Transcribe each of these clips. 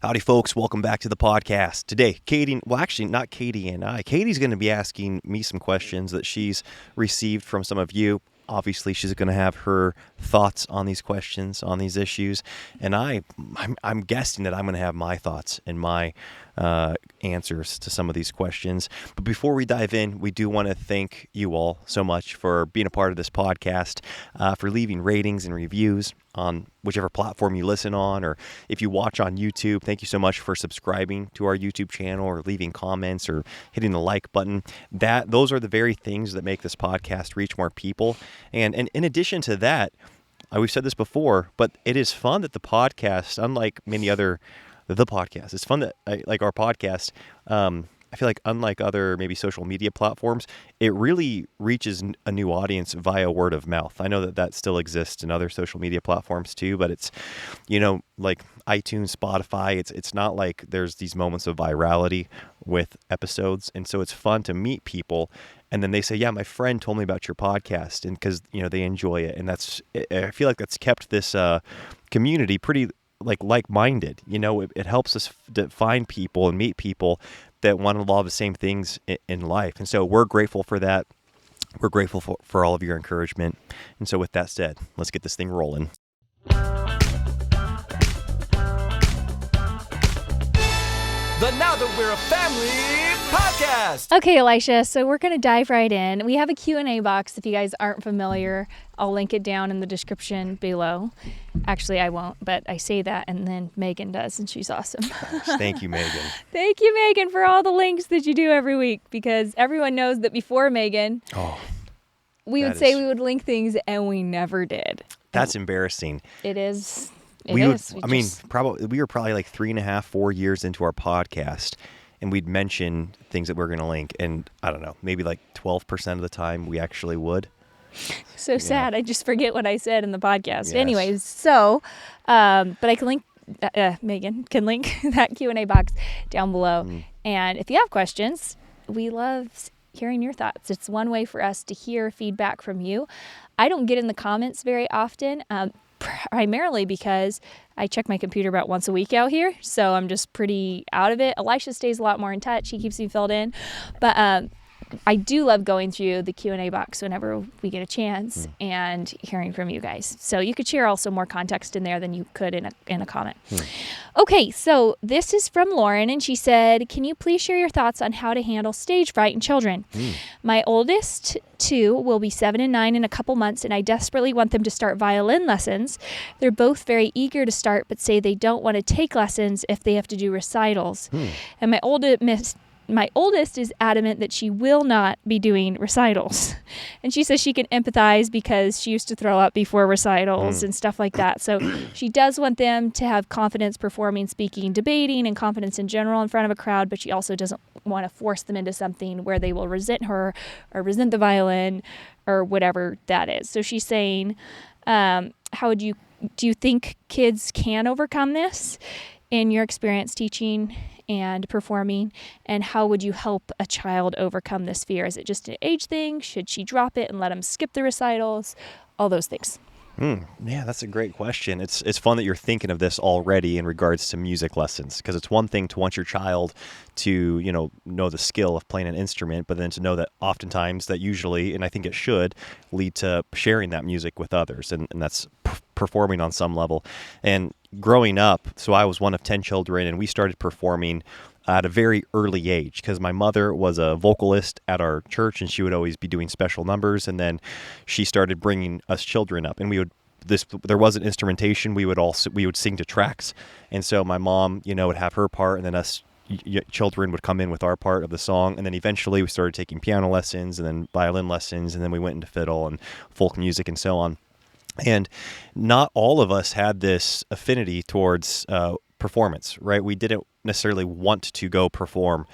Howdy, folks. Welcome back to the podcast. Today, not Katie and I. Katie's going to be asking me some questions that she's received from some of you. Obviously, she's going to have her thoughts on these questions, on these issues, and I'm guessing that I'm going to have my thoughts and my answers to some of these questions. But before we dive in, we do want to thank you all so much for being a part of this podcast, for leaving ratings and reviews on whichever platform you listen on, or if you watch on YouTube. Thank you so much for subscribing to our YouTube channel, or leaving comments, or hitting the like button. Those are the very things that make this podcast reach more people. And in addition to that, we've said this before, but it is fun that the podcast, unlike many other podcasts, it's fun that like our podcast. I feel like unlike other maybe social media platforms, it really reaches a new audience via word of mouth. I know that still exists in other social media platforms too, but it's, like iTunes, Spotify, it's not like there's these moments of virality with episodes. And so it's fun to meet people and then they say, yeah, my friend told me about your podcast, and because, they enjoy it. And I feel like that's kept this community pretty like-minded. It helps us find people and meet people that want a lot of the same things in life. And so we're grateful for that. We're grateful for all of your encouragement. And so with that said, let's get this thing rolling. The Now That We're a Family podcast. Okay, Elisha, so we're going to dive right in. We have a Q&A box. If you guys aren't familiar, I'll link it down in the description below. Actually, I won't, but I say that, and then Megan does, and she's awesome. Thank you, Megan. Thank you, Megan, for all the links that you do every week, because everyone knows that before Megan, we would say we would link things, and we never did. That's embarrassing. It is. We were probably like 3.5, 4 years into our podcast, and we'd mention things that we're going to link. And I don't know, maybe like 12% of the time we actually would. So sad. I just forget what I said in the podcast. Yes. Anyways, so, but I can link, Megan can link that Q&A box down below. And if you have questions, we love hearing your thoughts. It's one way for us to hear feedback from you. I don't get in the comments very often, primarily because I check my computer about once a week out here, so I'm just pretty out of it. Elisha stays a lot more in touch. He keeps me filled in. But I do love going through the Q&A box whenever we get a chance and hearing from you guys. So you could share also more context in there than you could in a comment. Okay, so this is from Lauren, and she said, can you please share your thoughts on how to handle stage fright in children? My oldest two will be 7 and 9 in a couple months, and I desperately want them to start violin lessons. They're both very eager to start, but say they don't want to take lessons if they have to do recitals. And my oldest is adamant that she will not be doing recitals. And she says she can empathize because she used to throw up before recitals and stuff like that. So she does want them to have confidence performing, speaking, debating, and confidence in general in front of a crowd, but she also doesn't want to force them into something where they will resent her or resent the violin or whatever that is. So she's saying, do you think kids can overcome this in your experience teaching and performing, and how would you help a child overcome this fear? Is it just an age thing? Should she drop it and let them skip the recitals? All those things. Yeah, that's a great question. It's fun that you're thinking of this already in regards to music lessons, because it's one thing to want your child to, know the skill of playing an instrument, but then to know that oftentimes that usually, and I think it should, lead to sharing that music with others, and that's performing on some level. And growing up, so I was one of 10 children, and we started performing at a very early age because my mother was a vocalist at our church, and she would always be doing special numbers. And then she started bringing us children up, and there wasn't instrumentation. We would sing to tracks. And so my mom, would have her part, and then us children would come in with our part of the song. And then eventually we started taking piano lessons and then violin lessons. And then we went into fiddle and folk music and so on. And not all of us had this affinity towards performance, right? We didn't necessarily want to go perform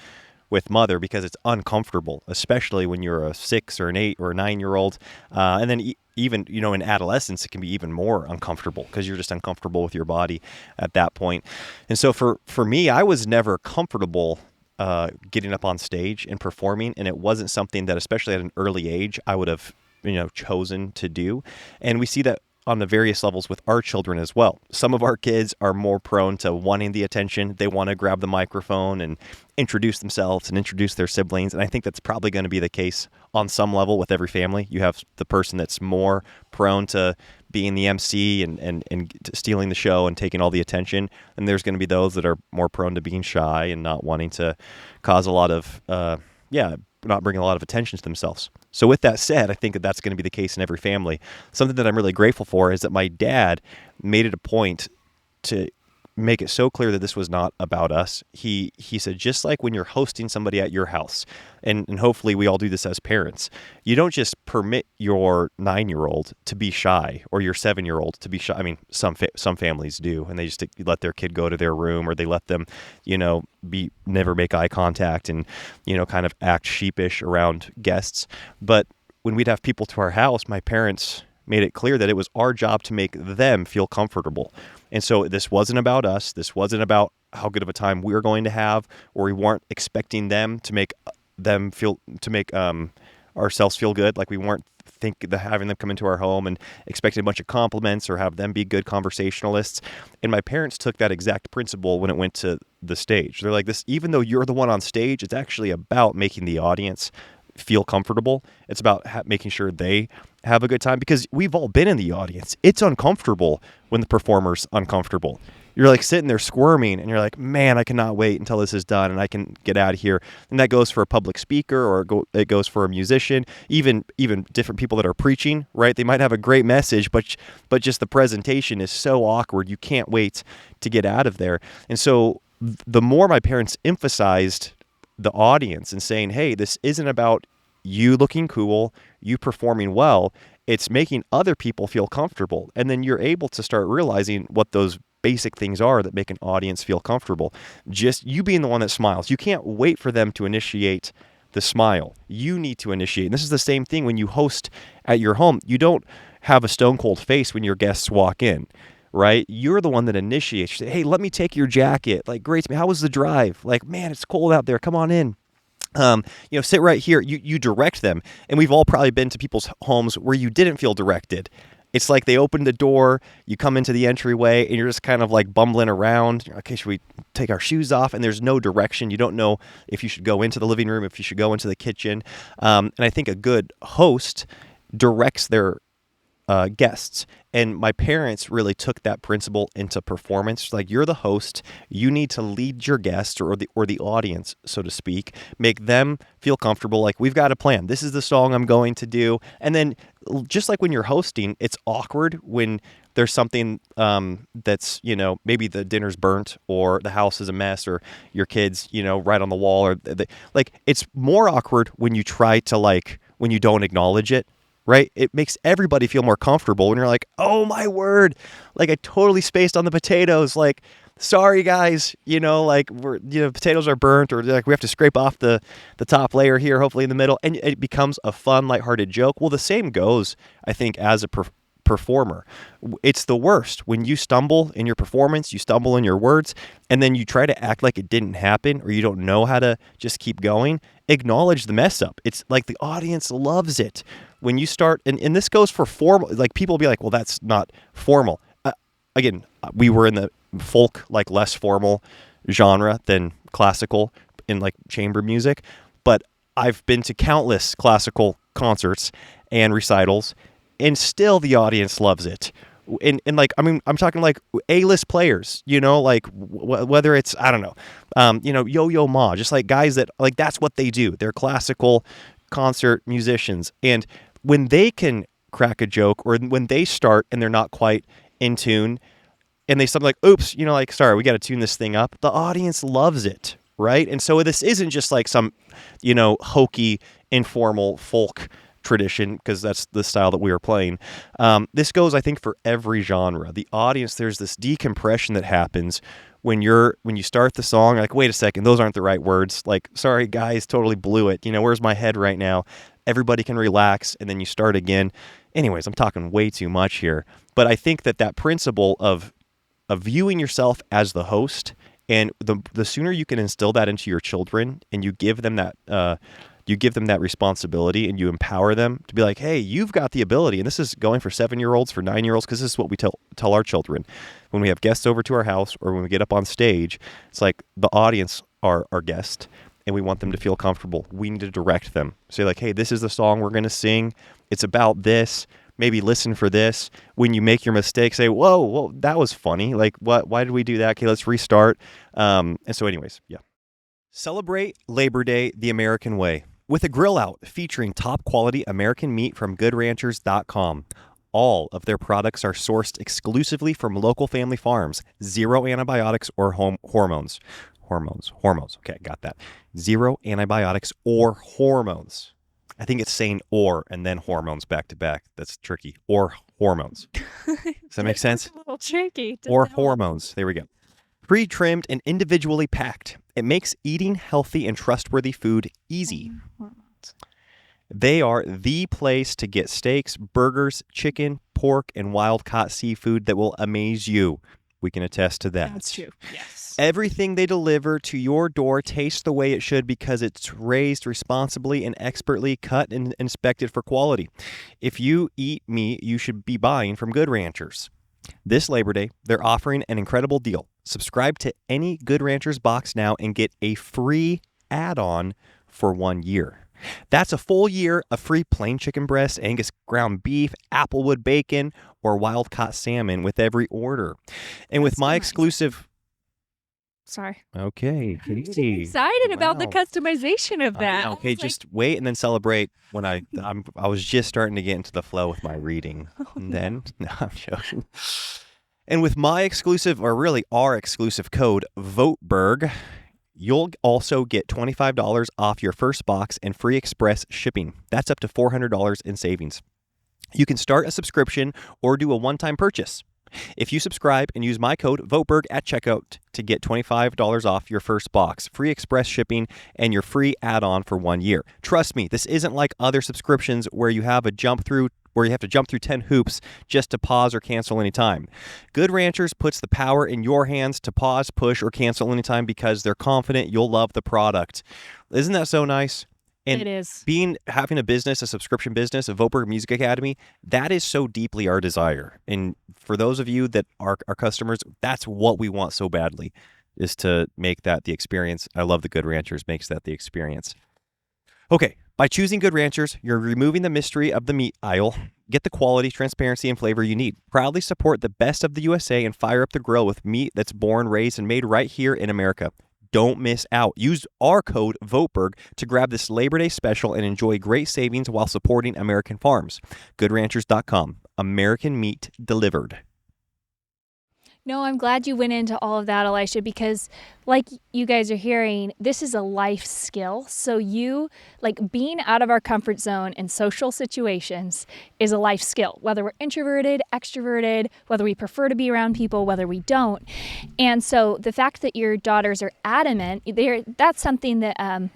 with mother because it's uncomfortable, especially when you're a 6 or an 8 or a 9-year-old. And then even, in adolescence, it can be even more uncomfortable because you're just uncomfortable with your body at that point. And so for me, I was never comfortable getting up on stage and performing. And it wasn't something that, especially at an early age, I would have chosen to do. And we see that on the various levels with our children as well. Some of our kids are more prone to wanting the attention. They want to grab the microphone and introduce themselves and introduce their siblings. And I think that's probably going to be the case on some level with every family. You have the person that's more prone to being the MC and stealing the show and taking all the attention. And there's going to be those that are more prone to being shy and not wanting to cause a lot of, not bringing a lot of attention to themselves. So with that said, I think that that's going to be the case in every family. Something that I'm really grateful for is that my dad made it a point to make it so clear that this was not about us. He said, just like when you're hosting somebody at your house, and hopefully we all do this as parents, you don't just permit your 9-year-old to be shy or your 7-year-old to be shy. I mean, some families do, and they just let their kid go to their room, or they let them, never make eye contact and, kind of act sheepish around guests. But when we'd have people to our house, my parents made it clear that it was our job to make them feel comfortable. And so this wasn't about us. This wasn't about how good of a time we were going to have, or we weren't expecting them to make ourselves feel good. Like we weren't having them come into our home and expecting a bunch of compliments or have them be good conversationalists. And my parents took that exact principle when it went to the stage. They're like, this, even though you're the one on stage, it's actually about making the audience feel comfortable. It's about making sure they have a good time, because we've all been in the audience. It's uncomfortable when the performer's uncomfortable. You're like sitting there squirming and you're like, man, I cannot wait until this is done and I can get out of here. And that goes for a public speaker, or it goes for a musician, even different people that are preaching, right? They might have a great message, but just the presentation is so awkward. You can't wait to get out of there. And so the more my parents emphasized the audience and saying, hey, this isn't about you looking cool, you performing well, it's making other people feel comfortable. And then you're able to start realizing what those basic things are that make an audience feel comfortable. Just you being the one that smiles. You can't wait for them to initiate the smile. You need to initiate. And this is the same thing when you host at your home. You don't have a stone cold face when your guests walk in, right? You're the one that initiates. You say, hey, let me take your jacket. Like, great. How was the drive? Like, man, it's cold out there. Come on in. Sit right here. You direct them. And we've all probably been to people's homes where you didn't feel directed. It's like they opened the door, you come into the entryway, and you're just kind of like bumbling around. You're like, okay, should we take our shoes off? And there's no direction. You don't know if you should go into the living room, if you should go into the kitchen. And I think a good host directs their guests. And my parents really took that principle into performance. Like, you're the host, you need to lead your guests or the audience, so to speak, make them feel comfortable. Like, we've got a plan. This is the song I'm going to do. And then just like when you're hosting, it's awkward when there's something that's, maybe the dinner's burnt or the house is a mess or your kids, right on the wall, or it's more awkward when you try to when you don't acknowledge it. Right? It makes everybody feel more comfortable when you're like, oh my word, like I totally spaced on the potatoes. Like, sorry guys, potatoes are burnt, or like we have to scrape off the top layer here, hopefully in the middle. And it becomes a fun, lighthearted joke. Well, the same goes, I think, as a performer. It's the worst when you stumble in your performance, you stumble in your words, and then you try to act like it didn't happen, or you don't know how to just keep going. Acknowledge the mess up. It's like the audience loves it. When you start, and this goes for formal, like people will be like, well, that's not formal. Again, we were in the folk, less formal genre than classical in chamber music, but I've been to countless classical concerts and recitals, and still the audience loves it. And I'm talking A-list players, whether it's, I don't know, Yo-Yo Ma, just guys that that's what they do. They're classical concert musicians. And when they can crack a joke, or when they start and they're not quite in tune and they something oops, sorry, we got to tune this thing up. The audience loves it. Right. And so this isn't just some, hokey, informal folk tradition, because that's the style that we are playing. This goes, I think, for every genre. The audience, there's this decompression that happens when you start the song, wait a second, those aren't the right words. Sorry guys, totally blew it. Where's my head right now? Everybody can relax, and then you start again. Anyways, I'm talking way too much here. But I think that principle of viewing yourself as the host, and the sooner you can instill that into your children, and you give them You give them that responsibility and you empower them to be like, hey, you've got the ability. And this is going for 7-year-olds, for 9-year-olds, because this is what we tell our children. When we have guests over to our house or when we get up on stage, it's like the audience are our guest and we want them to feel comfortable. We need to direct them. Say like, hey, this is the song we're going to sing. It's about this. Maybe listen for this. When you make your mistake, say, whoa, that was funny. Like, what? Why did we do that? Okay, let's restart. And so anyways, yeah. Celebrate Labor Day the American way with a grill out featuring top quality American meat from GoodRanchers.com. All of their products are sourced exclusively from local family farms. 0 antibiotics or hormones. Hormones. Okay, got that. 0 antibiotics or hormones. I think it's saying or and then hormones back to back. That's tricky. Or hormones. Does that make sense? A little tricky. Or hormones. There we go. Pre-trimmed and individually packed. It makes eating healthy and trustworthy food easy. They are the place to get steaks, burgers, chicken, pork, and wild-caught seafood that will amaze you. We can attest to that. That's true. Yes. Everything they deliver to your door tastes the way it should because it's raised responsibly and expertly cut and inspected for quality. If you eat meat, you should be buying from Good Ranchers. This Labor Day, they're offering an incredible deal. Subscribe to any Good Ranchers box now and get a free add-on for 1 year. That's a full year of free plain chicken breast, Angus ground beef, Applewood bacon, or wild-caught salmon with every order. And with my exclusive... Sorry. Okay. I'm excited about the customization of that. Okay, just wait and then celebrate when I was just starting to get into the flow with my reading. No, I'm joking. And with my exclusive, or really our exclusive code, VOTEBERG, you'll also get $25 off your first box and free express shipping. That's up to $400 in savings. You can start a subscription or do a one-time purchase. If you subscribe and use my code VOTEBERG at checkout to get $25 off your first box, free express shipping, and your free add-on for 1 year. Trust me, this isn't like other subscriptions where you have to jump through 10 hoops just to pause or cancel anytime. Good Ranchers puts the power in your hands to pause, push, or cancel anytime because they're confident you'll love the product. Isn't that so nice? And it is. Having a business, a subscription business, a Voteberg Music Academy, that is so deeply our desire. And for those of you that are our customers, that's what we want so badly, is to make that the experience. I love the Good Ranchers makes that the experience. Okay, by choosing Good Ranchers, you're removing the mystery of the meat aisle. Get the quality, transparency, and flavor you need. Proudly support the best of the USA and fire up the grill with meat that's born, raised, and made right here in America. Don't miss out. Use our code VOTEBERG to grab this Labor Day special and enjoy great savings while supporting American farms. GoodRanchers.com. American meat delivered. No, I'm glad you went into all of that, Elisha, because like you guys are hearing, this is a life skill. So being out of our comfort zone in social situations is a life skill, whether we're introverted, extroverted, whether we prefer to be around people, whether we don't. And so the fact that your daughters are adamant, that's something that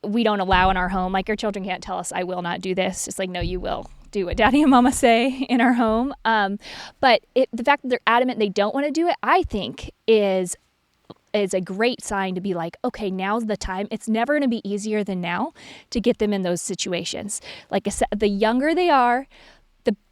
we don't allow in our home. Like our children can't tell us, I will not do this. It's like, no, you will. Do what Daddy and Mama say in our home. But the fact that they're adamant they don't want to do it, I think is a great sign to be like, okay, now's the time. It's never going to be easier than now to get them in those situations. Like I said, the younger they are,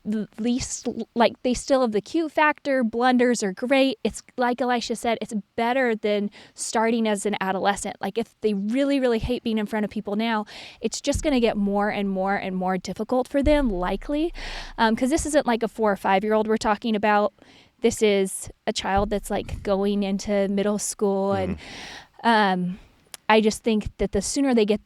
the least, like they still have the cute factor. Blunders are great. It's like Elisha said, it's better than starting as an adolescent. Like if they really, really hate being in front of people now, it's just going to get more and more and more difficult for them, likely. Because this isn't like a 4 or 5-year-old we're talking about. This is a child that's like going into middle school. And I just think that the sooner they get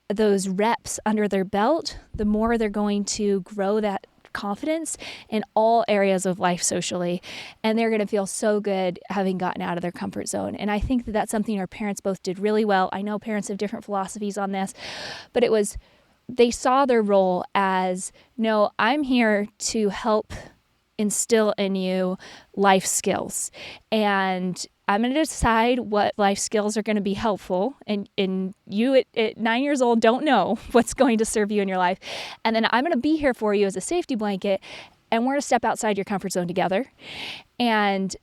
those reps under their belt, the more they're going to grow that confidence in all areas of life socially, and they're going to feel so good having gotten out of their comfort zone. And I think that that's something our parents both did really well. I know parents have different philosophies on this, but they saw their role as, no, I'm here to help instill in you life skills, and I'm going to decide what life skills are going to be helpful. And you at 9 years old don't know what's going to serve you in your life. And then I'm going to be here for you as a safety blanket. and we're going to step outside your comfort zone together. And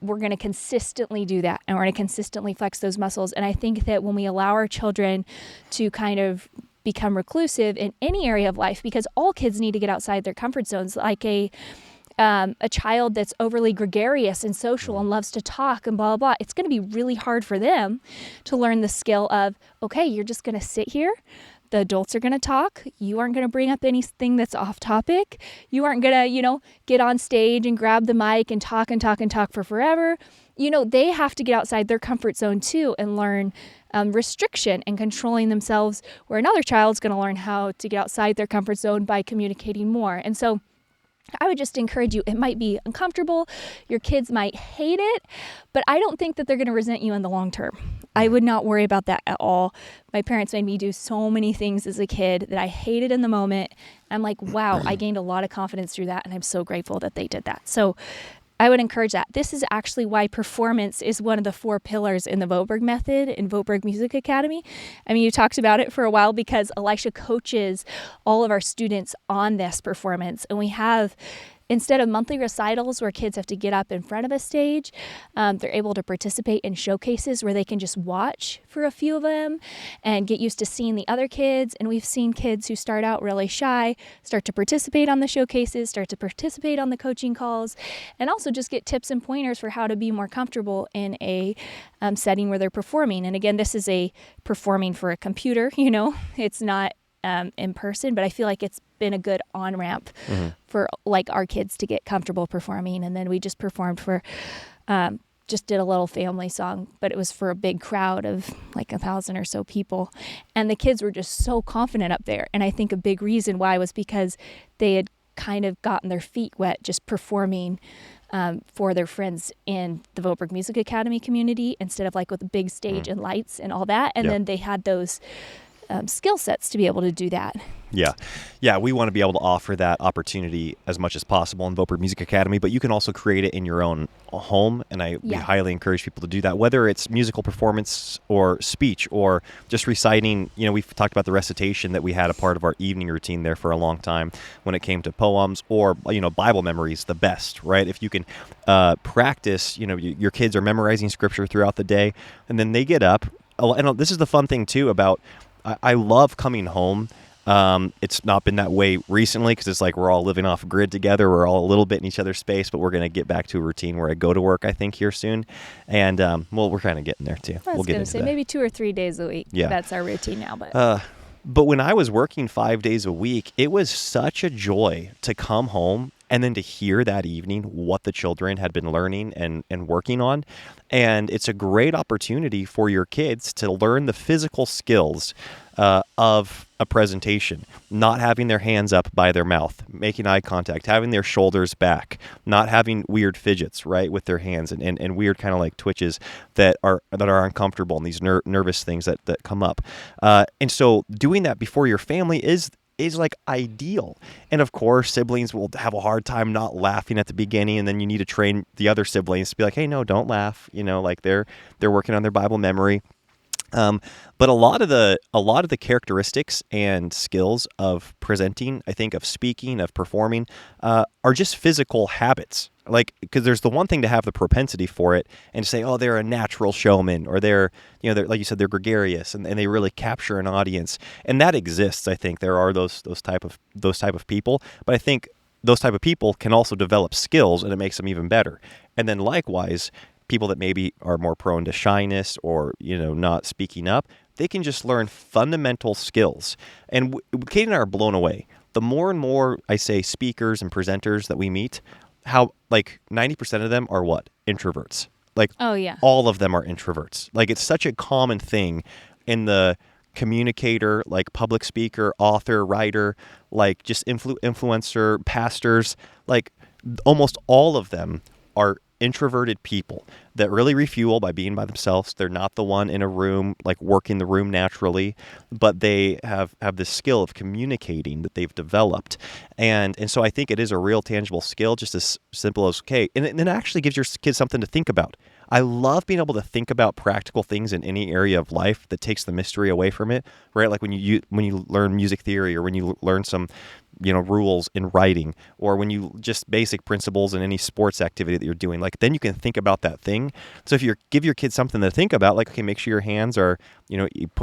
we're going to consistently do that. And we're going to consistently flex those muscles. And I think that when we allow our children to kind of become reclusive in any area of life, because all kids need to get outside their comfort zones, like a child that's overly gregarious and social and loves to talk and blah, blah, blah, it's going to be really hard for them to learn the skill of, okay, you're just going to sit here. The adults are going to talk. You aren't going to bring up anything that's off topic. You aren't going to, get on stage and grab the mic and talk for forever. They have to get outside their comfort zone too and learn restriction and controlling themselves, where another child's going to learn how to get outside their comfort zone by communicating more. And so I would just encourage you, it might be uncomfortable, your kids might hate it, but I don't think that they're going to resent you in the long term. I would not worry about that at all. My parents made me do so many things as a kid that I hated in the moment. I'm like, wow, I gained a lot of confidence through that, and I'm so grateful that they did that. So I would encourage that. This is actually why performance is one of the 4 pillars in the Voberg method in Voberg Music Academy. I mean, you talked about it for a while because Elisha coaches all of our students on this performance. And we have, instead of monthly recitals where kids have to get up in front of a stage, they're able to participate in showcases where they can just watch for a few of them and get used to seeing the other kids. And we've seen kids who start out really shy start to participate on the showcases, start to participate on the coaching calls, and also just get tips and pointers for how to be more comfortable in a setting where they're performing. And again, this is a performing for a computer, it's not in person, but I feel like it's been a good on-ramp for like our kids to get comfortable performing. And then we just performed for, just did a little family song, but it was for a big crowd of like 1,000 or so people. And the kids were just so confident up there. And I think a big reason why was because they had kind of gotten their feet wet just performing for their friends in the Voberg Music Academy community instead of like with a big stage and lights and all that. And then they had those skill sets to be able to do that. Yeah, we want to be able to offer that opportunity as much as possible in Voberg Music Academy, but you can also create it in your own home, and we highly encourage people to do that, whether it's musical performance or speech or just reciting. We've talked about the recitation that we had a part of our evening routine there for a long time when it came to poems, or Bible memory is the best, right? If you can practice, your kids are memorizing scripture throughout the day, and then they get up. And this is the fun thing too about I love coming home. It's not been that way recently because it's like we're all living off grid together. We're all a little bit in each other's space, but we're going to get back to a routine where I go to work, I think, here soon. And, we're kind of getting there, too. We'll get into that. Maybe 2 or 3 days a week. Yeah. That's our routine now. But when I was working 5 days a week, it was such a joy to come home and then to hear that evening what the children had been learning and working on. And it's a great opportunity for your kids to learn the physical skills of a presentation, not having their hands up by their mouth, making eye contact, having their shoulders back, not having weird fidgets, right, with their hands and weird kind of like twitches that are uncomfortable and these nervous things that come up. And so doing that before your family is like ideal. And of course, siblings will have a hard time not laughing at the beginning, and then you need to train the other siblings to be like, hey, no, don't laugh. Like they're working on their Bible memory. But a lot of the characteristics and skills of presenting, I think, of speaking, of performing, are just physical habits. Like, because there's the one thing to have the propensity for it and say, oh, they're a natural showman, or they're like you said, they're gregarious and they really capture an audience, and that exists. I think there are those type of people, but I think those type of people can also develop skills, and it makes them even better. And then likewise, people that maybe are more prone to shyness or not speaking up, they can just learn fundamental skills. And Katie and I are blown away. The more and more I say speakers and presenters that we meet, how like 90% of them are what? Introverts. Like, oh yeah, all of them are introverts. Like, it's such a common thing in the communicator, like public speaker, author, writer, like just influencer, pastors, like almost all of them are introverted people that really refuel by being by themselves. They're not the one in a room, like working the room naturally, but they have this skill of communicating that they've developed. And so I think it is a real tangible skill, just as simple as, okay, and it actually gives your kids something to think about. I love being able to think about practical things in any area of life that takes the mystery away from it, right? Like when you learn music theory, or when you learn some rules in writing, or when you just basic principles in any sports activity that you're doing, like then you can think about that thing. So if you give your kids something to think about, like, okay, make sure your hands are,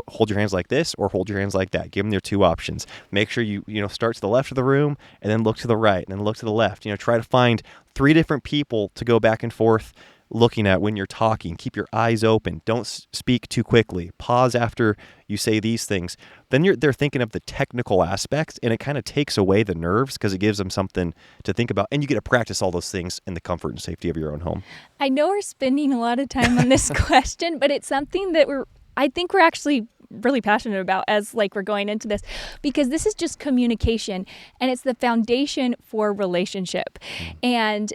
hold your hands like this or hold your hands like that. Give them your two options. Make sure you start to the left of the room and then look to the right and then look to the left. Try to find 3 different people to go back and forth looking at when you're talking. Keep your eyes open. Don't speak too quickly. Pause after you say these things. Then they're thinking of the technical aspects, and it kind of takes away the nerves because it gives them something to think about. And you get to practice all those things in the comfort and safety of your own home. I know we're spending a lot of time on this question, but it's something that I think we're actually really passionate about as we're going into this, because this is just communication, and it's the foundation for relationship. And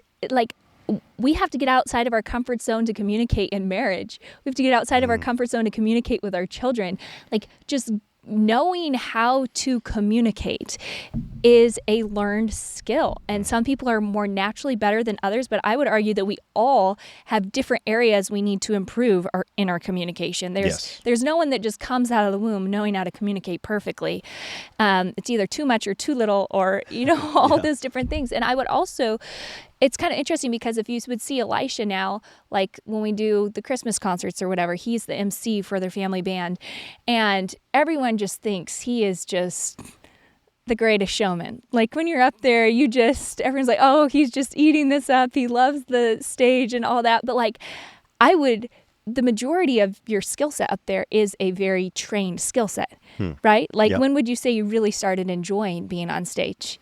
we have to get outside of our comfort zone to communicate in marriage. We have to get outside of our comfort zone to communicate with our children. Just knowing how to communicate is a learned skill. And some people are more naturally better than others, but I would argue that we all have different areas we need to improve in our communication. There's no one that just comes out of the womb knowing how to communicate perfectly. It's either too much or too little, or, all those different things. And I would also, it's kind of interesting because if you would see Elisha now, when we do the Christmas concerts or whatever, he's the MC for their family band. And everyone just thinks he is just the greatest showman. When you're up there, everyone's like, oh, he's just eating this up. He loves the stage and all that. But the majority of your skill set up there is a very trained skill set, right? When would you say you really started enjoying being on stage?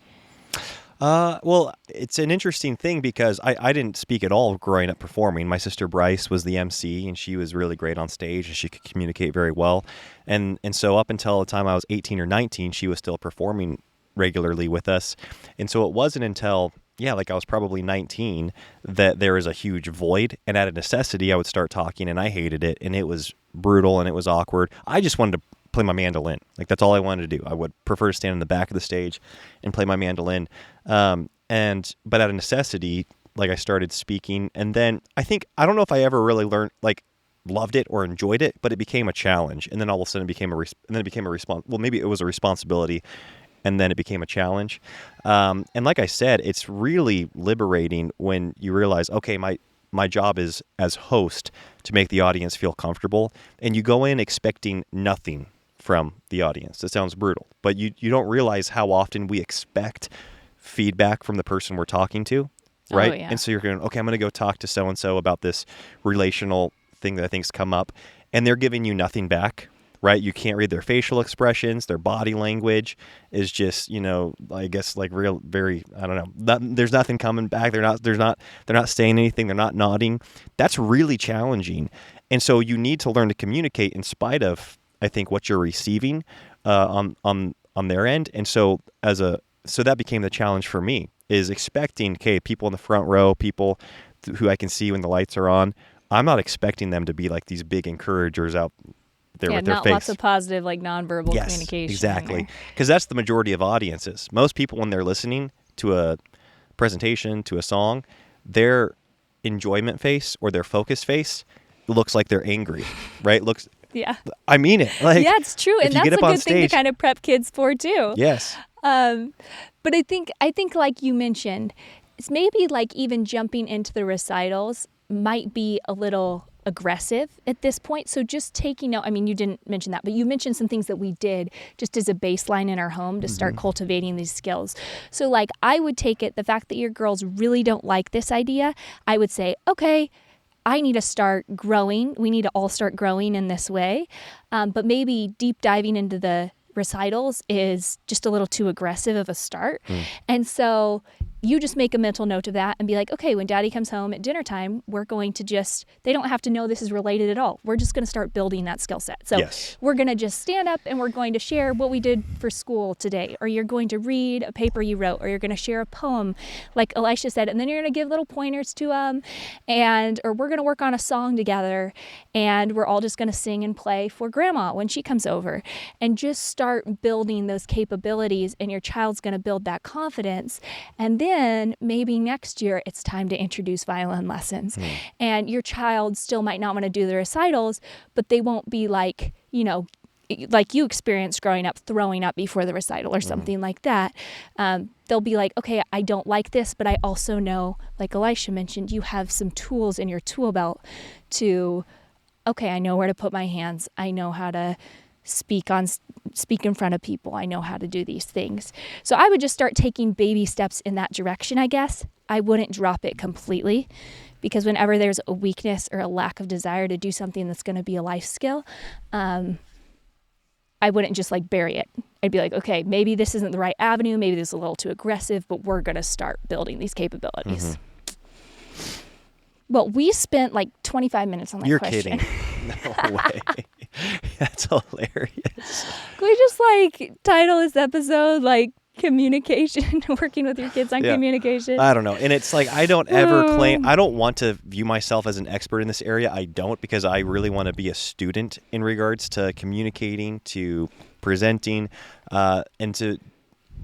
Well, it's an interesting thing because I didn't speak at all growing up performing. My sister Bryce was the MC, and she was really great on stage, and she could communicate very well. And so up until the time I was 18 or 19, she was still performing regularly with us. And so it wasn't until, I was probably 19 that there was a huge void. And out of necessity, I would start talking, and I hated it. And it was brutal, and it was awkward. I just wanted to play my mandolin. That's all I wanted to do. I would prefer to stand in the back of the stage and play my mandolin. But out of necessity, I started speaking, and then I don't know if I ever really learned, loved it or enjoyed it, but it became a challenge. And then all of a sudden it became a response. Well, maybe it was a responsibility, and then it became a challenge. And like I said, it's really liberating when you realize, okay, my job is as host to make the audience feel comfortable, and you go in expecting nothing from the audience. It sounds brutal, but you don't realize how often we expect feedback from the person we're talking to, right? Oh, yeah. And so you're going, okay, I'm going to go talk to so-and-so about this relational thing that I think's come up, and they're giving you nothing back, right? You can't read their facial expressions. Their body language is just, I guess real, very, I don't know. There's nothing coming back. They're not saying anything. They're not nodding. That's really challenging. And so you need to learn to communicate in spite of, I think, what you're receiving on their end. And so so that became the challenge for me, is expecting, okay, people in the front row, people who I can see when the lights are on, I'm not expecting them to be these big encouragers out there with their face. Yeah, not lots of positive, nonverbal communication. Exactly. Because that's the majority of audiences. Most people, when they're listening to a presentation, to a song, their enjoyment face or their focus face looks like they're angry, right? Yeah. I mean it. Yeah, it's true. And that's a good thing to kind of prep kids for too. Yes. But I think like you mentioned, it's maybe even jumping into the recitals might be a little aggressive at this point. So just taking note, you didn't mention that, but you mentioned some things that we did just as a baseline in our home to start cultivating these skills. So I would take it, the fact that your girls really don't like this idea, I would say, okay, I need to start growing. We need to all start growing in this way. But maybe deep diving into the recitals is just a little too aggressive of a start. And so you just make a mental note of that and be like, okay, when daddy comes home at dinner time, we're going to they don't have to know this is related at all. We're just going to start building that skill set. So we're going to just stand up and we're going to share what we did for school today, or you're going to read a paper you wrote, or you're going to share a poem like Elisha said, and then you're going to give little pointers to them, or we're going to work on a song together, and we're all just going to sing and play for grandma when she comes over, and just start building those capabilities, and your child's going to build that confidence. And then maybe next year it's time to introduce violin lessons. And your child still might not want to do the recitals, but they won't be like you experienced growing up, throwing up before the recital or something like that, they'll be like, okay, I don't like this, but I also know, like Elisha mentioned, you have some tools in your tool belt to, okay, I know where to put my hands. I know how to speak in front of people. I know how to do these things. So I would just start taking baby steps in that direction, I guess. I wouldn't drop it completely, because whenever there's a weakness or a lack of desire to do something that's going to be a life skill, I wouldn't just like bury it. I'd be like, okay, maybe this isn't the right avenue. Maybe this is a little too aggressive, but we're going to start building these capabilities. Well, we spent like 25 minutes on that question. You're kidding. No way. That's hilarious. Can we just like title this episode like communication, working with your kids on communication? I don't know. And it's like, I don't ever claim, I don't want to view myself as an expert in this area. I don't, because I really want to be a student in regards to communicating, to presenting, and to,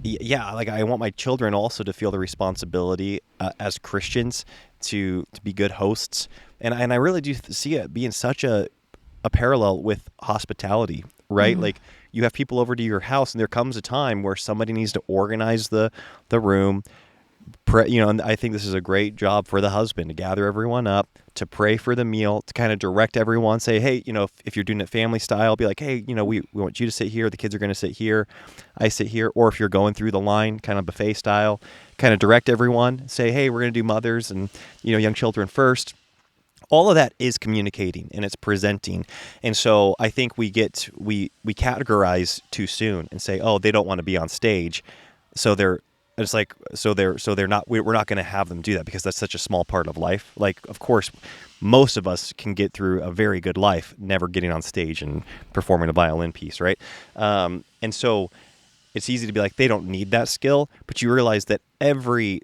like I want my children also to feel the responsibility as Christians to be good hosts. And I really do see it being such a parallel with hospitality, right? Like you have people over to your house, and there comes a time where somebody needs to organize the room. And I think this is a great job for the husband to gather everyone up, to pray for the meal, to kind of direct everyone, say, hey, if you're doing it family style, be like, hey, we want you to sit here. The kids are going to sit here. I sit here. Or if you're going through the line, kind of buffet style, kind of direct everyone, say, hey, we're going to do mothers and, young children first. All of that is communicating, and it's presenting. And so I think we categorize too soon and say, oh, they don't want to be on stage. So we're not going to have them do that, because that's such a small part of life. Like, of course, most of us can get through a very good life never getting on stage and performing a violin piece, right? And so it's easy to be like, they don't need that skill, but you realize that every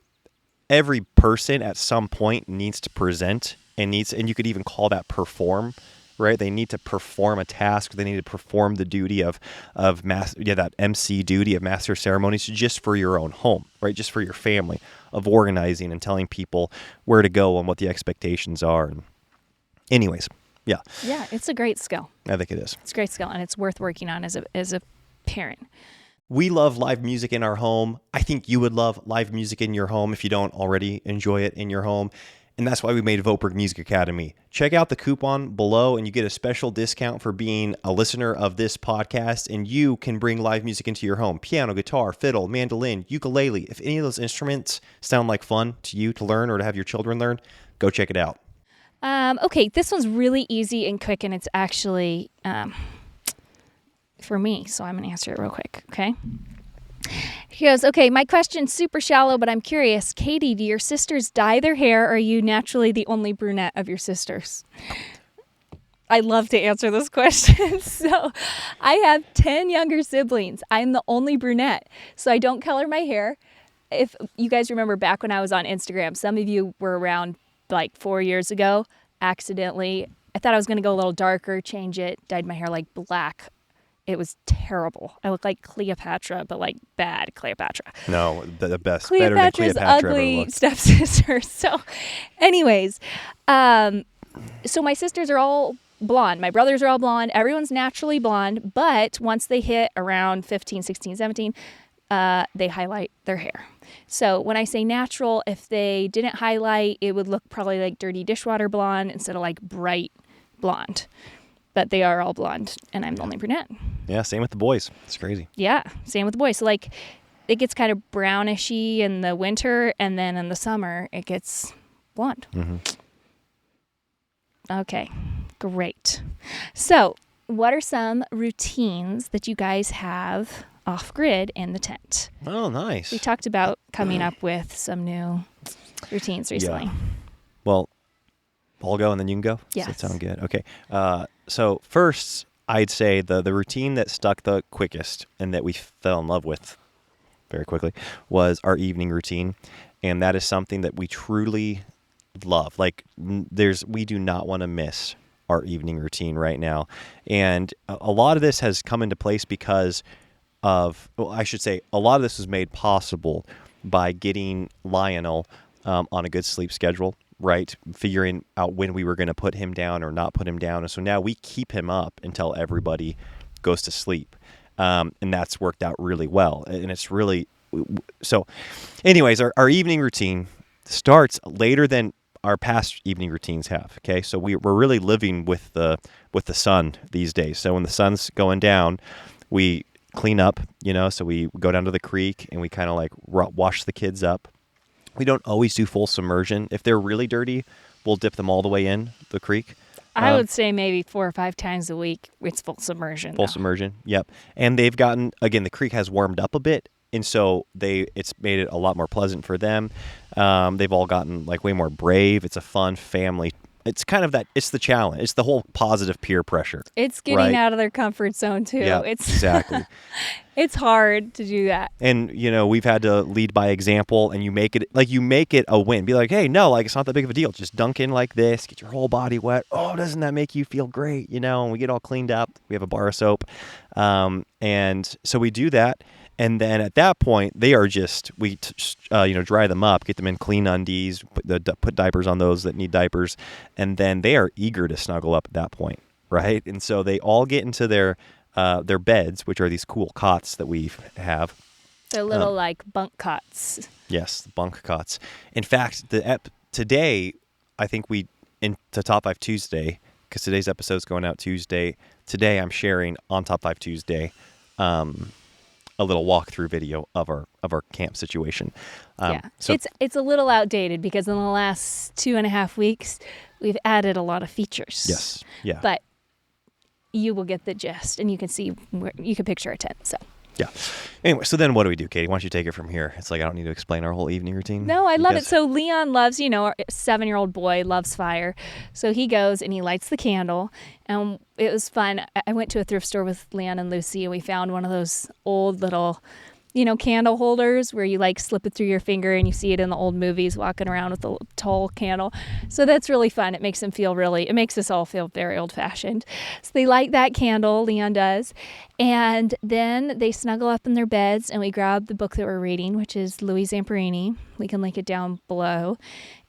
person at some point needs to present and you could even call that perform, right? They need to perform a task. They need to perform the duty of that MC duty of master ceremonies, just for your own home, right? Just for your family, of organizing and telling people where to go and what the expectations are. And anyways, yeah. Yeah, it's a great skill. I think it is. It's a great skill, and it's worth working on as a parent. We love live music in our home. I think you would love live music in your home if you don't already enjoy it in your home. And that's why we made Voteberg Music Academy. Check out the coupon below, and you get a special discount for being a listener of this podcast, and you can bring live music into your home. Piano, guitar, fiddle, mandolin, ukulele. If any of those instruments sound like fun to you to learn or to have your children learn, go check it out. Okay, this one's really easy and quick, and it's actually for me, so I'm going to answer it real quick, okay? He goes, okay, my question's super shallow, but I'm curious. Katie, do your sisters dye their hair, or are you naturally the only brunette of your sisters? I love to answer this question. So I have 10 younger siblings. I'm the only brunette, so I don't color my hair. If you guys remember back when I was on Instagram, some of you were around like 4 years ago, accidentally. I thought I was going to go a little darker, change it, dyed my hair like black. It was terrible. I look like Cleopatra, but like bad Cleopatra. No, the best. Cleopatra's Cleopatra ugly stepsister. So anyways, so my sisters are all blonde. My brothers are all blonde. Everyone's naturally blonde. But once they hit around 15, 16, 17, they highlight their hair. So when I say natural, if they didn't highlight, it would look probably like dirty dishwater blonde instead of like bright blonde. But they are all blonde, and I'm the only brunette. Yeah, same with the boys. It's crazy. Yeah, same with the boys. So, like, it gets kind of brownishy in the winter, and then in the summer, it gets blonde. Mm-hmm. Okay, great. So, what are some routines that you guys have off-grid in the tent? Oh, nice. We talked about coming up with some new routines recently. Yeah. Well, I'll go and then you can go? Yes. Does that sound good? Okay. So first, I'd say the routine that stuck the quickest and that we fell in love with very quickly was our evening routine. And that is something that we truly love. Like, we do not want to miss our evening routine right now. And a lot of this has come into place because of, a lot of this was made possible by getting Lionel on a good sleep schedule. Right, figuring out when we were going to put him down or not put him down. And so now we keep him up until everybody goes to sleep. And that's worked out really well. And it's really so. Anyways, our evening routine starts later than our past evening routines have. Okay, so we're really living with the sun these days. So when the sun's going down, we clean up. So we go down to the creek and we kind of like wash the kids up. We don't always do full submersion. If they're really dirty, we'll dip them all the way in the creek. I would say maybe 4 or 5 times a week it's full submersion. Full submersion, yep. And they've gotten, again, the creek has warmed up a bit, and so it's made it a lot more pleasant for them. They've all gotten like way more brave. It's a fun family. It's kind of that, it's the challenge. It's the whole positive peer pressure. It's getting out of their comfort zone too. Yeah, exactly. It's hard to do that. And, we've had to lead by example, and you make it a win. Be like, hey, no, like it's not that big of a deal. Just dunk in like this, get your whole body wet. Oh, doesn't that make you feel great? And we get all cleaned up. We have a bar of soap. And so we do that. And then at that point, they are dry them up, get them in clean undies, put diapers on those that need diapers. And then they are eager to snuggle up at that point, right? And so they all get into their beds, which are these cool cots that we have. They're little like bunk cots. Yes, bunk cots. In fact, today, I think to Top 5 Tuesday, because today's episode's going out Tuesday. Today, I'm sharing on Top 5 Tuesday a little walkthrough video of our camp situation. So it's a little outdated because in the last 2.5 weeks, we've added a lot of features. Yes, yeah. But you will get the gist, and you can see you can picture a tent. So yeah. Anyway, so then what do we do, Katie? Why don't you take it from here? It's like I don't need to explain our whole evening routine. No, I love it. So Leon loves, our 7-year-old boy loves fire. So he goes and he lights the candle, and it was fun. I went to a thrift store with Leon and Lucy, and we found one of those old little, candle holders where you like slip it through your finger and you see it in the old movies walking around with a tall candle. So that's really fun. It makes us all feel very old fashioned. So they light that candle, Leon does. And then they snuggle up in their beds and we grab the book that we're reading, which is Louis Zamperini. We can link it down below.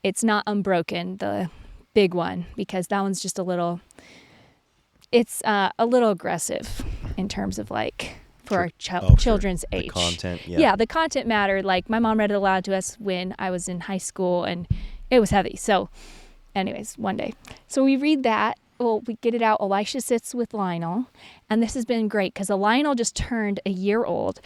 It's not Unbroken, the big one, because that one's just a little aggressive in terms of like, for our children's age. The content, yeah. The content mattered. Like my mom read it aloud to us when I was in high school, and it was heavy. So anyways, one day. So we read that. Well, we get it out. Elisha sits with Lionel, and this has been great because Lionel just turned a year old,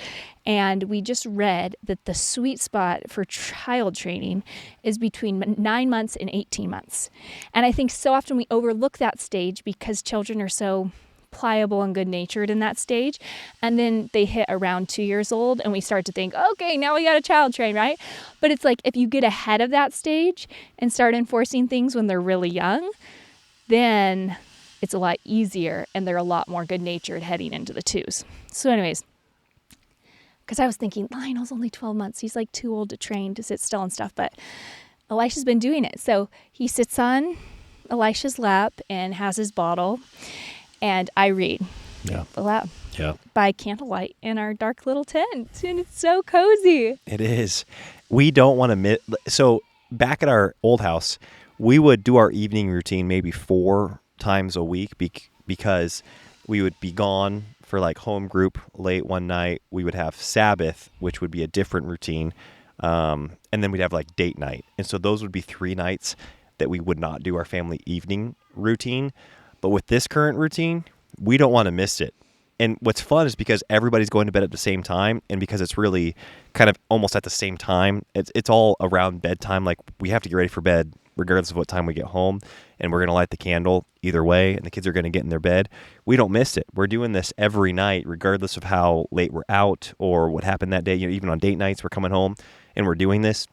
and we just read that the sweet spot for child training is between 9 months and 18 months. And I think so often we overlook that stage because children are so pliable and good-natured in that stage, and then they hit around 2 years old and we start to think, okay, now we got a child train, right? But it's like if you get ahead of that stage and start enforcing things when they're really young, then it's a lot easier and they're a lot more good-natured heading into the 2s. So anyways, because I was thinking Lionel's only 12 months, he's like too old to train to sit still and stuff, but Elisha's been doing it. So he sits on Elisha's lap and has his bottle, and I read aloud by candlelight in our dark little tent. And it's so cozy. It is. We don't want to miss. So back at our old house, we would do our evening routine maybe 4 times a week because we would be gone for like home group late one night. We would have Sabbath, which would be a different routine. And then we'd have like date night. And so those would be 3 nights that we would not do our family evening routine. But with this current routine, we don't want to miss it. And what's fun is because everybody's going to bed at the same time, and because it's really kind of almost at the same time, it's all around bedtime. Like we have to get ready for bed regardless of what time we get home, and we're going to light the candle either way, and the kids are going to get in their bed. We don't miss it. We're doing this every night regardless of how late we're out or what happened that day. Even on date nights, we're coming home and we're doing this.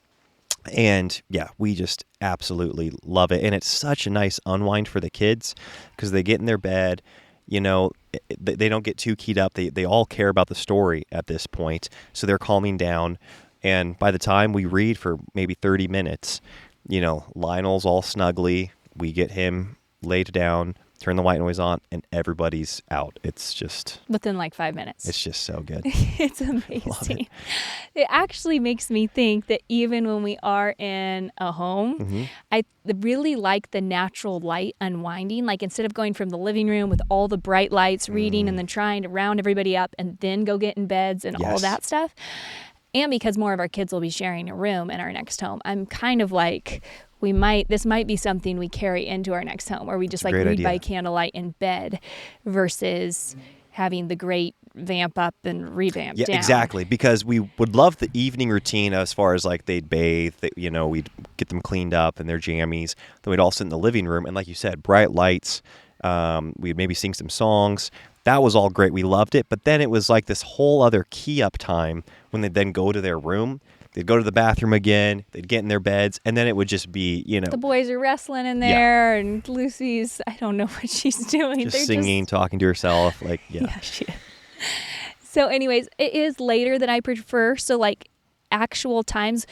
And yeah, we just absolutely love it. And it's such a nice unwind for the kids because they get in their bed, they don't get too keyed up. They all care about the story at this point. So they're calming down. And by the time we read for maybe 30 minutes, Lionel's all snuggly. We get him laid down, turn the white noise on, and everybody's out. It's just within like 5 minutes. It's just so good. It's amazing. It actually makes me think that even when we are in a home, I really like the natural light unwinding. Like instead of going from the living room with all the bright lights, reading, and then trying to round everybody up and then go get in beds and all that stuff. And because more of our kids will be sharing a room in our next home, I'm kind of like, this might be something we carry into our next home, where we just like read by candlelight in bed versus having the great vamp up and revamp down. Exactly. Because we would love the evening routine as far as like they'd bathe, we'd get them cleaned up in their jammies. Then we'd all sit in the living room. And like you said, bright lights. We'd maybe sing some songs. That was all great. We loved it. But then it was like this whole other key up time when they'd then go to their room. They'd go to the bathroom again. They'd get in their beds. And then it would just be, the boys are wrestling in there. And Lucy's, I don't know what she's doing. Just singing, talking to herself. Yeah, she is. So anyways, it is later than I prefer. So like actual times,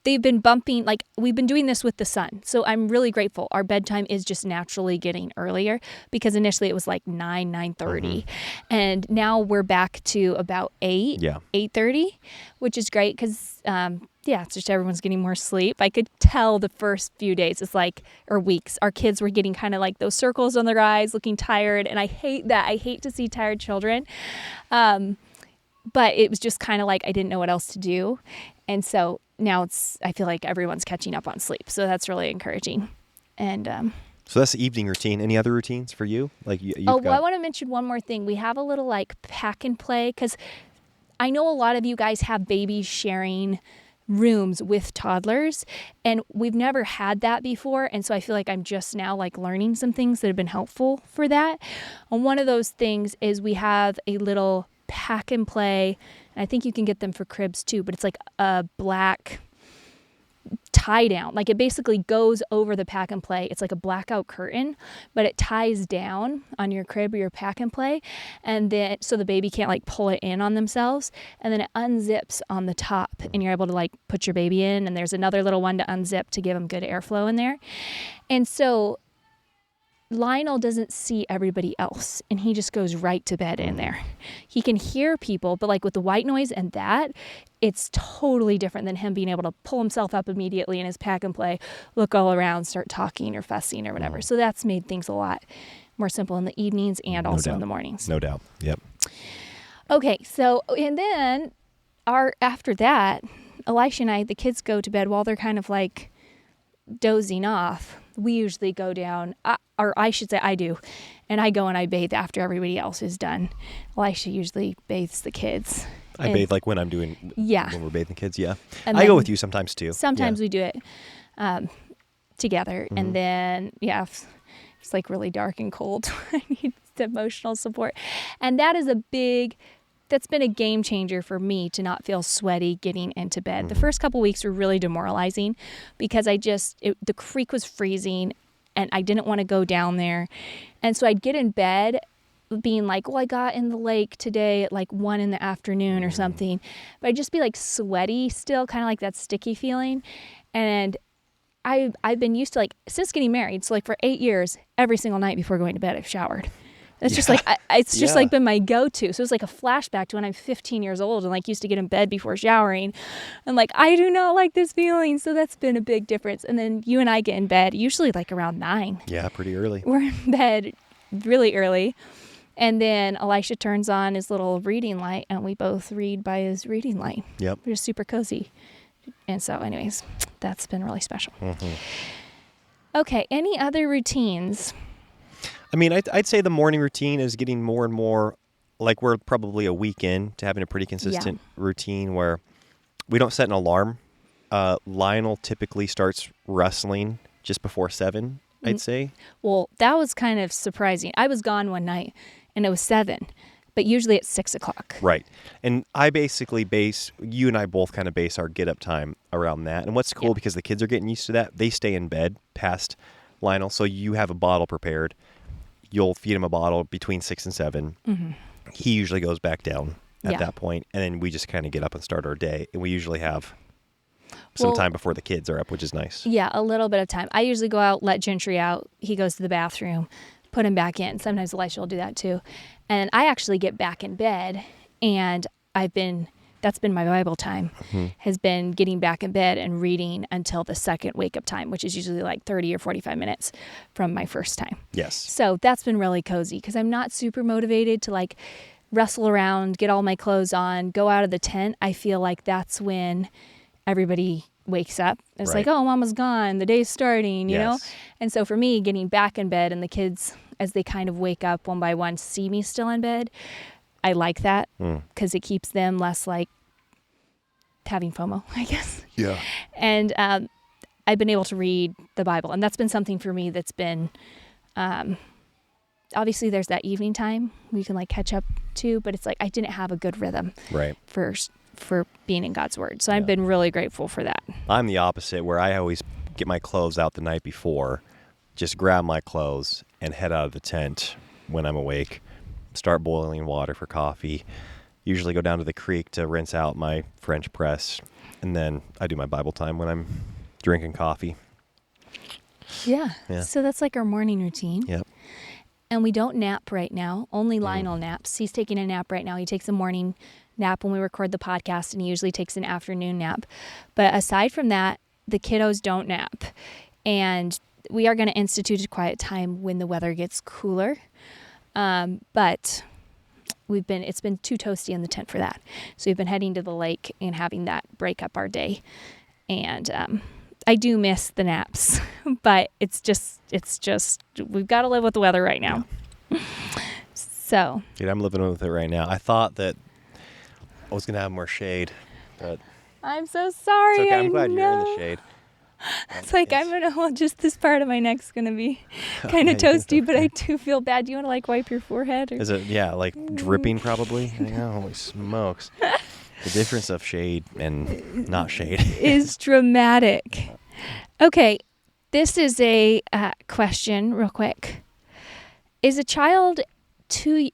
they've been bumping, like we've been doing this with the sun. So I'm really grateful. Our bedtime is just naturally getting earlier, because initially it was like 9:30. And now we're back to about 8:30, which is great because, it's just everyone's getting more sleep. I could tell the first few days, or weeks, our kids were getting kind of like those circles on their eyes, looking tired. And I hate that. I hate to see tired children. But it was just kind of like I didn't know what else to do. And so now I feel like everyone's catching up on sleep. So that's really encouraging. And so that's the evening routine. Any other routines for you? I want to mention one more thing. We have a little like pack and play, because I know a lot of you guys have babies sharing rooms with toddlers, and we've never had that before. And so I feel like I'm just now like learning some things that have been helpful for that. And one of those things is we have a little pack and play, and I think you can get them for cribs too, but it's like a black tie down. Like it basically goes over the pack and play. It's like a blackout curtain, but it ties down on your crib or your pack and play, and then so the baby can't like pull it in on themselves, and then it unzips on the top, and you're able to like put your baby in, and there's another little one to unzip to give them good airflow in there. And so Lionel doesn't see everybody else, and he just goes right to bed in there. He can hear people, but like with the white noise and that, it's totally different than him being able to pull himself up immediately in his pack and play, look all around, start talking or fussing or whatever. So that's made things a lot more simple in the evenings and also in the mornings. No doubt. Yep. Okay, so and then after that, Elisha and I, the kids go to bed while they're kind of like dozing off. We usually go down, or I should say I do, and I go and I bathe after everybody else is done. Elisha usually bathes the kids. I bathe like when I'm doing, when we're bathing kids, And I go with you sometimes too. Sometimes we do it together, and then, if it's like really dark and cold, I need emotional support. And that is that's been a game changer for me to not feel sweaty getting into bed. The first couple weeks were really demoralizing because the creek was freezing and I didn't want to go down there. And so I'd get in bed being like, well, I got in the lake today at like 1 p.m. or something. But I'd just be like sweaty still, kind of like that sticky feeling. And I've been used to since getting married, so like for 8 years, every single night before going to bed, I've showered. It's just like, it's just like been my go-to. So it's like a flashback to when I'm 15 years old and like used to get in bed before showering. And like, I do not like this feeling. So that's been a big difference. And then you and I get in bed usually like around 9. Yeah, pretty early. We're in bed really early. And then Elisha turns on his little reading light and we both read by his reading light. Yep. We're just super cozy. And so anyways, that's been really special. Okay. Any other routines? I mean, I'd say the morning routine is getting more and more, like we're probably a week in to having a pretty consistent routine where we don't set an alarm. Lionel typically starts wrestling just before 7, I'd say. Well, that was kind of surprising. I was gone one night and it was 7, but usually it's 6 o'clock. Right. And I basically you and I both kind of base our get up time around that. And what's cool, because the kids are getting used to that, they stay in bed past Lionel. So you have a bottle prepared. You'll feed him a bottle between 6 and 7. He usually goes back down at that point, and then we just kind of get up and start our day. And we usually have some time before the kids are up, which is nice. Yeah, a little bit of time. I usually go out, let Gentry out. He goes to the bathroom. put him back in. Sometimes Elisha will do that too. And I actually get back in bed, and that's been my Bible time, has been getting back in bed and reading until the second wake up time, which is usually like 30 or 45 minutes from my first time. Yes. So that's been really cozy because I'm not super motivated to like wrestle around, get all my clothes on, go out of the tent. I feel like that's when everybody wakes up. It's like, oh, Mama's gone. The day's starting, you know? And so for me, getting back in bed and the kids, as they kind of wake up one by one, see me still in bed, I like that because it keeps them less like having FOMO, I guess. Yeah. And I've been able to read the Bible, and that's been something for me that's been, obviously there's that evening time we can like catch up to, but it's like I didn't have a good rhythm for being in God's Word. So I've been really grateful for that. I'm the opposite, where I always get my clothes out the night before, just grab my clothes and head out of the tent when I'm awake, start boiling water for coffee, usually go down to the creek to rinse out my French press, and then I do my Bible time when I'm drinking coffee. Yeah. So that's like our morning routine. Yep. And we don't nap right now. Only Lionel naps. He's taking a nap right now. He takes a morning nap when we record the podcast, and he usually takes an afternoon nap. But aside from that, the kiddos don't nap. And we are going to institute a quiet time when the weather gets cooler. But it's been too toasty in the tent for that. So we've been heading to the lake and having that break up our day. And I do miss the naps, but it's just we've got to live with the weather right now. Yeah. So. Dude, I'm living with it right now. I thought that I was going to have more shade, but I'm so sorry. It's okay. I'm glad you're in the shade. It's like just this part of my neck's going to be kind of toasty, but I do feel bad. Do you want to like wipe your forehead? Or? Is it, like dripping probably? Holy smokes. The difference of shade and not shade is dramatic. Okay, this is a question real quick. Is a child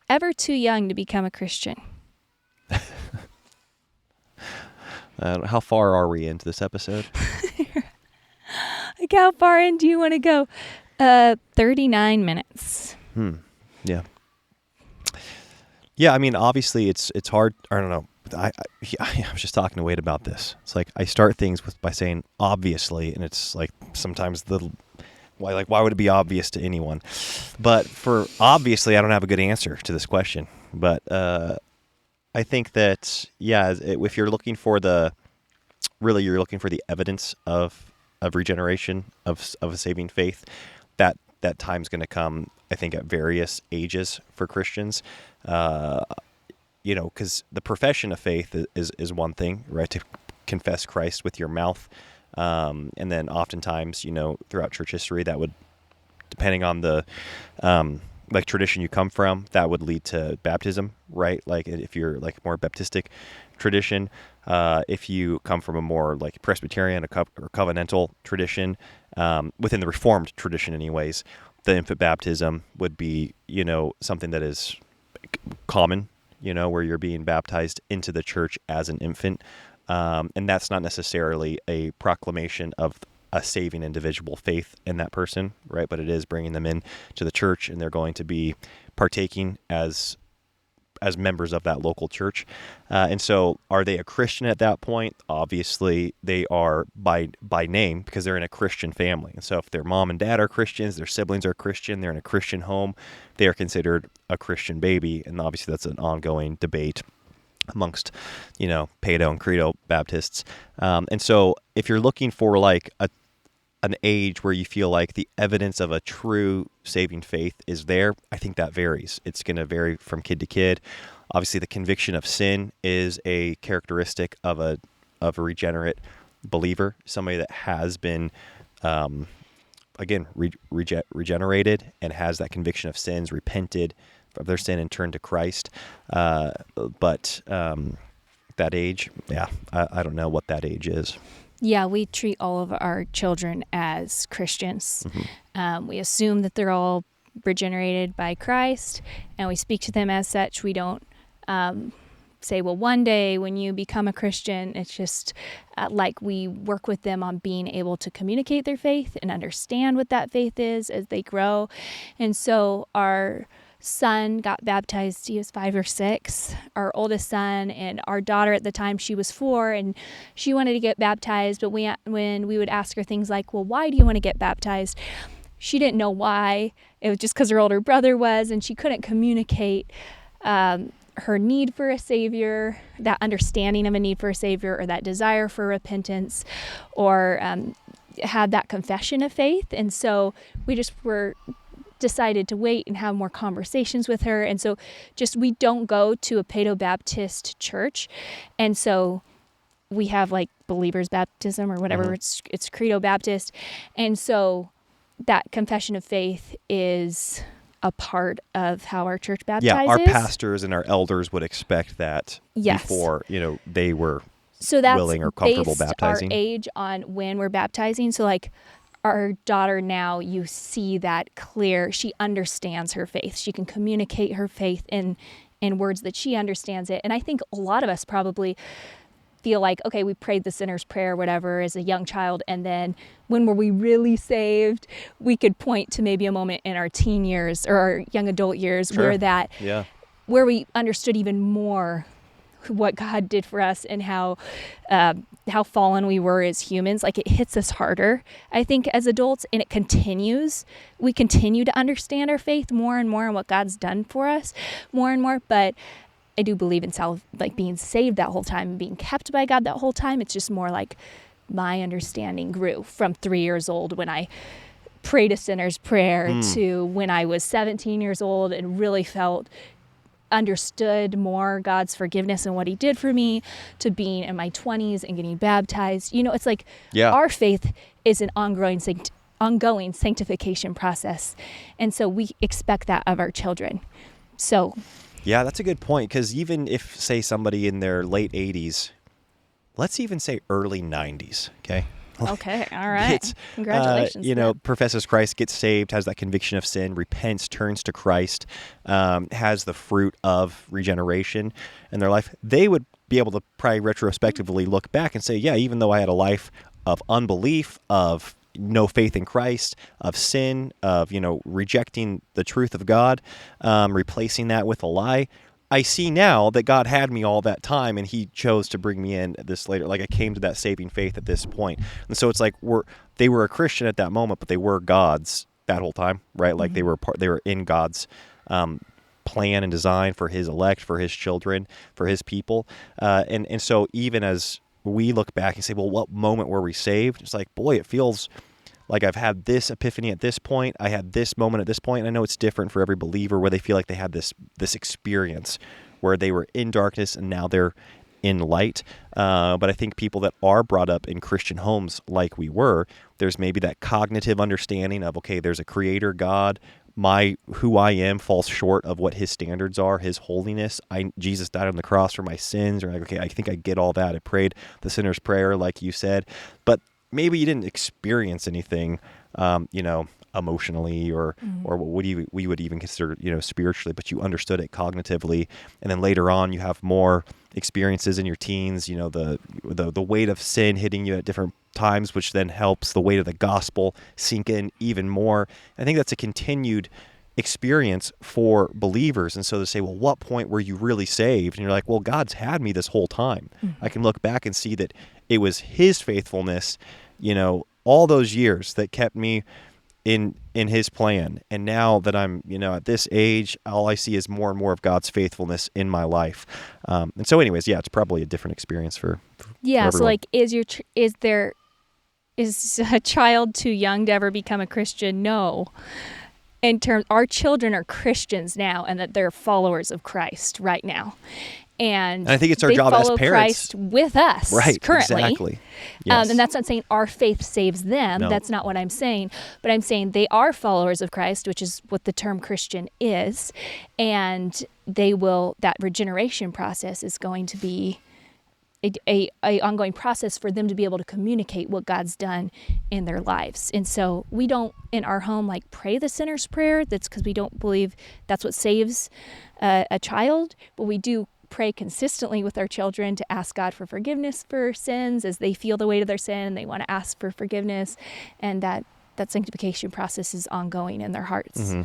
ever too young to become a Christian? How far are we into this episode? Like, how far in do you want to go? 39 minutes. Yeah. Yeah, I mean, obviously it's hard. I don't know. I was just talking to Wade about this. It's like I start things by saying obviously, and it's like sometimes why would it be obvious to anyone? But for obviously, I don't have a good answer to this question. But I think that if you're looking for you're looking for the evidence of regeneration of a saving faith, that time's going to come, I think, at various ages for Christians. Because the profession of faith is one thing, right? To confess Christ with your mouth. And then oftentimes, throughout church history, that would, depending on the tradition you come from, that would lead to baptism, right? Like if you're like more Baptistic tradition, if you come from a more like Presbyterian or covenantal tradition, within the Reformed tradition anyways, the infant baptism would be, something that is common, where you're being baptized into the church as an infant. And that's not necessarily a proclamation of a saving individual faith in that person, right? But it is bringing them in to the church, and they're going to be partaking as members of that local church. And so are they a Christian at that point? Obviously they are by name, because they're in a Christian family. And so if their mom and dad are Christians, their siblings are Christian, they're in a Christian home, they are considered a Christian baby. And obviously that's an ongoing debate amongst, Pedo and Credo Baptists. And so if you're looking for like an age where you feel like the evidence of a true saving faith is there, I think that varies. It's going to vary from kid to kid. Obviously, the conviction of sin is a characteristic of a regenerate believer, somebody that has been, regenerated and has that conviction of sins, repented of their sin and turned to Christ. But that age, I don't know what that age is. Yeah, we treat all of our children as Christians. Mm-hmm. We assume that they're all regenerated by Christ, and we speak to them as such. We don't say, well, one day when you become a Christian, it's just like we work with them on being able to communicate their faith and understand what that faith is as they grow. And so our son got baptized. He was 5 or 6, our oldest son, and our daughter at the time, she was 4, and she wanted to get baptized. But when we would ask her things like, well, why do you want to get baptized? She didn't know why. It was just because her older brother was, and she couldn't communicate her need for a savior, that understanding of a need for a savior, or that desire for repentance, or had that confession of faith. And so we just decided to wait and have more conversations with her. And so we don't go to a Paedo-Baptist church. And so we have like believers baptism or whatever, it's Credo Baptist. And so that confession of faith is a part of how our church baptizes. Yeah, our pastors and our elders would expect that before, they were willing or comfortable baptizing. Our age on when we're baptizing. So like our daughter now, you see that clear. She understands her faith. She can communicate her faith in words that she understands it. And I think a lot of us probably feel like, okay, we prayed the sinner's prayer, whatever, as a young child. And then when were we really saved? We could point to maybe a moment in our teen years or our young adult years where we understood even more what God did for us and how fallen we were as humans. Like it hits us harder, I think, as adults, and it continues. We continue to understand our faith more and more and what God's done for us more and more. But I do believe in being saved that whole time and being kept by God that whole time. It's just more like my understanding grew from 3 years old when I prayed a sinner's prayer to when I was 17 years old and really understood more God's forgiveness and what he did for me, to being in my 20s and getting baptized. It's like our faith is an ongoing sanctification process. And so we expect that of our children. So yeah, that's a good point, because even if, say, somebody in their late 80s, let's even say early 90s, okay? Okay, all right. Congratulations. Professes Christ, gets saved, has that conviction of sin, repents, turns to Christ, has the fruit of regeneration in their life, they would be able to probably retrospectively look back and say, yeah, even though I had a life of unbelief, of no faith in Christ, of sin, of, rejecting the truth of God, replacing that with a lie, I see now that God had me all that time and he chose to bring me in this later. Like I came to that saving faith at this point. And so it's like they were a Christian at that moment, but they were God's that whole time, right? Like they were in God's plan and design for his elect, for his children, for his people. And so even as we look back and say, well, what moment were we saved? It's like, boy, it feels like I've had this epiphany at this point. I had this moment at this point. And I know it's different for every believer where they feel like they had this experience where they were in darkness and now they're in light. But I think people that are brought up in Christian homes like we were, there's maybe that cognitive understanding of, okay, there's a creator God. Who I am falls short of what his standards are, his holiness. Jesus died on the cross for my sins. Or like, okay, I think I get all that. I prayed the sinner's prayer, like you said, but maybe you didn't experience anything, emotionally or what we would even consider, spiritually, but you understood it cognitively. And then later on, you have more experiences in your teens, the weight of sin hitting you at different times, which then helps the weight of the gospel sink in even more. I think that's a continued experience for believers. And so to say, well, what point were you really saved? And you're like, well, God's had me this whole time. I can look back and see that it was his faithfulness, all those years that kept me in his plan. And now that I'm, at this age, all I see is more and more of God's faithfulness in my life. And so anyways, it's probably a different experience for everyone. So like, is a child too young to ever become a Christian? No. Our children are Christians now, and that they're followers of Christ right now. And I think it's our job as parents. They follow Christ with us currently. Exactly. Yes. And that's not saying our faith saves them. No. That's not what I'm saying. But I'm saying they are followers of Christ, which is what the term Christian is. And that regeneration process is going to be a ongoing process for them to be able to communicate what God's done in their lives. And so we don't, in our home, pray the sinner's prayer. That's because we don't believe that's what saves a child. But we do pray consistently with our children to ask God for forgiveness for sins as they feel the weight of their sin and they want to ask for forgiveness, and that sanctification process is ongoing in their hearts. Mm-hmm.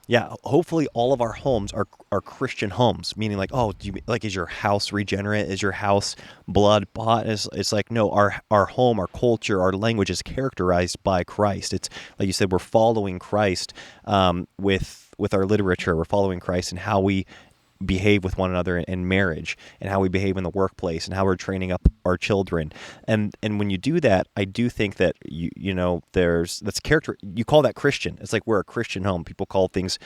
Yeah. Hopefully all of our homes are Christian homes, meaning like, oh, is your house regenerate? Is your house blood bought? It's like, no, our home, our culture, our language is characterized by Christ. It's like you said, we're following Christ with our literature. We're following Christ in how we behave with one another in marriage, and how we behave in the workplace, and how we're training up our children. And when you do that, I do think that that's character. You call that Christian. It's like we're a Christian home. People call things,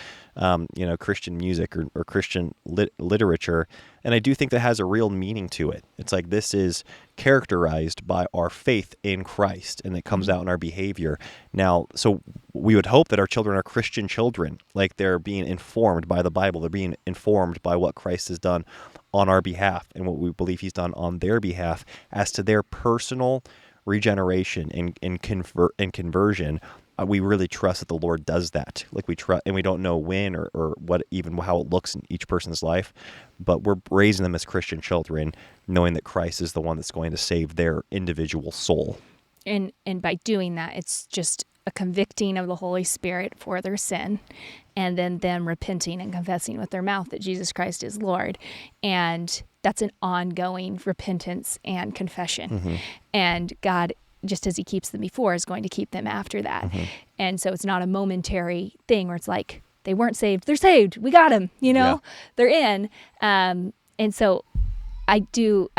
Christian music or Christian literature. And I do think that has a real meaning to it. It's like this is characterized by our faith in Christ, and it comes out in our behavior. Now, so we would hope that our children are Christian children, like they're being informed by the Bible. They're being informed by what Christ has done on our behalf and what we believe he's done on their behalf as to their personal regeneration and conversion. We really trust that the Lord does that. Like we trust, and we don't know when or what, even how it looks in each person's life, but we're raising them as Christian children, knowing that Christ is the one that's going to save their individual soul. And by doing that, it's just a convicting of the Holy Spirit for their sin, and then them repenting and confessing with their mouth that Jesus Christ is Lord. And that's an ongoing repentance and confession. Mm-hmm. And God, just as he keeps them before, is going to keep them after that. Mm-hmm. And so it's not a momentary thing where it's like, they weren't saved, they're saved, we got them, they're in. And so I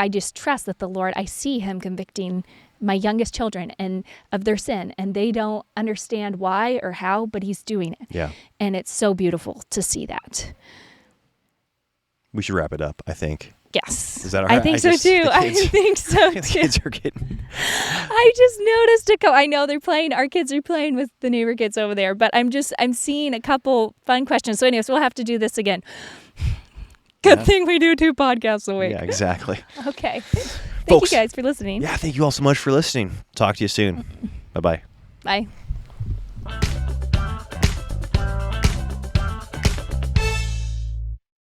just trust that the Lord, I see him convicting my youngest children and of their sin, and they don't understand why or how, but he's doing it. Yeah. And it's so beautiful to see that. We should wrap it up, I think. Yes. Is that all right? I think so too. I think so too. The kids are getting... I just noticed I know our kids are playing with the neighbor kids over there, but I'm seeing a couple fun questions. So anyways, we'll have to do this again. Good thing we do 2 podcasts a week. Yeah, exactly. Okay. Folks, Thank you guys for listening. Yeah, thank you all so much for listening. Talk to you soon. Bye-bye. Bye.